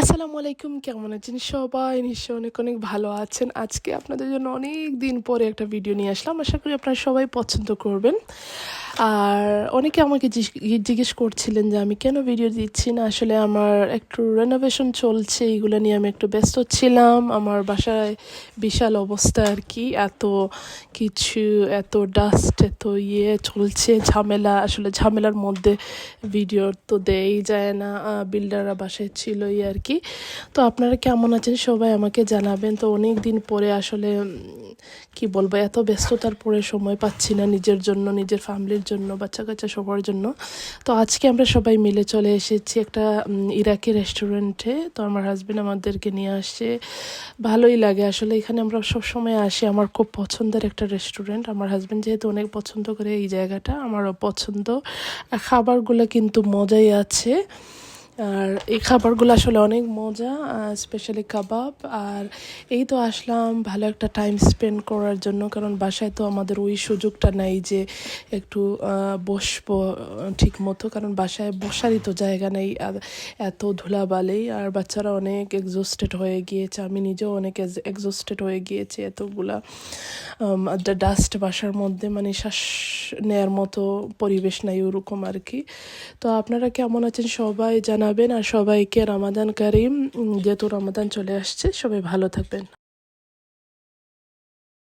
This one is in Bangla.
আসসালামু আলাইকুম, কেমন আছেন সবাই? নিশ্চয়ই অনেক অনেক ভালো আছেন। আজকে আপনাদের জন্য অনেক দিন পরে একটা ভিডিও নিয়ে আসলাম। আশা করি আপনারা সবাই পছন্দ করবেন। আর অনেকে আমাকে জিজ্ঞেস করছিলেন যে আমি কেন ভিডিও দিচ্ছি না। আসলে আমার একটু রেনোভেশন চলছে, এইগুলো নিয়ে আমি একটু ব্যস্ত ছিলাম। আমার বাসায় বিশাল অবস্থা আর কি, এত কিছু, এত ডাস্ট, এত চলছে, ঝামেলা। আসলে ঝামেলার মধ্যে ভিডিও তো দেই যায় না, বিল্ডাররা বাসায় ছিলই আর কি। তো আপনারা কেমন আছেন সবাই আমাকে জানাবেন। তো অনেক দিন পরে আসলে কি বলবো, এত ব্যস্ততার পরে সময় পাচ্ছি না নিজের জন্য, নিজের ফ্যামিলির জন্য, বাচ্চা কাচ্চা সবার জন্য। তো আজকে আমরা সবাই মিলে চলে এসেছি একটা ইরাকি রেস্টুরেন্টে। তো আমার হাজব্যান্ড আমাদেরকে নিয়ে আসছে, ভালোই লাগে আসলে। এখানে আমরা সব সময় আসি, আমার খুব পছন্দের একটা রেস্টুরেন্ট। আমার হাজব্যান্ড যেহেতু অনেক পছন্দ করে এই জায়গাটা, আমারও পছন্দ। আর খাবারগুলো কিন্তু মজাই আছে। আর এই খাবারগুলো আসলে অনেক মজা, স্পেশালি কাবাব। আর এই তো আসলাম ভালো একটা টাইম স্পেন্ড করার জন্য, কারণ বাসায় তো আমাদের ওই সুযোগটা নাই যে একটু বসবো ঠিক মতো, কারণ বাসায় বসারই তো জায়গা নেই, আর এত ধুলাবালি। আর বাচ্চারা অনেক এক্সস্টেড হয়ে গিয়েছে, আমি নিজেও অনেক এক্সস্টেড হয়ে গিয়েছি। এতগুলা ডাস্ট বাসার মধ্যে, মানে শ্বাস নেয়ার মতো পরিবেশ নাই ওরকম আর কি। তো আপনারা কেমন আছেন সবাই জানাবেন। আর সবাইকে রমাদান কারিম, যেহেতু রমাদান চলে আসছে, সবাই ভালো থাকবেন।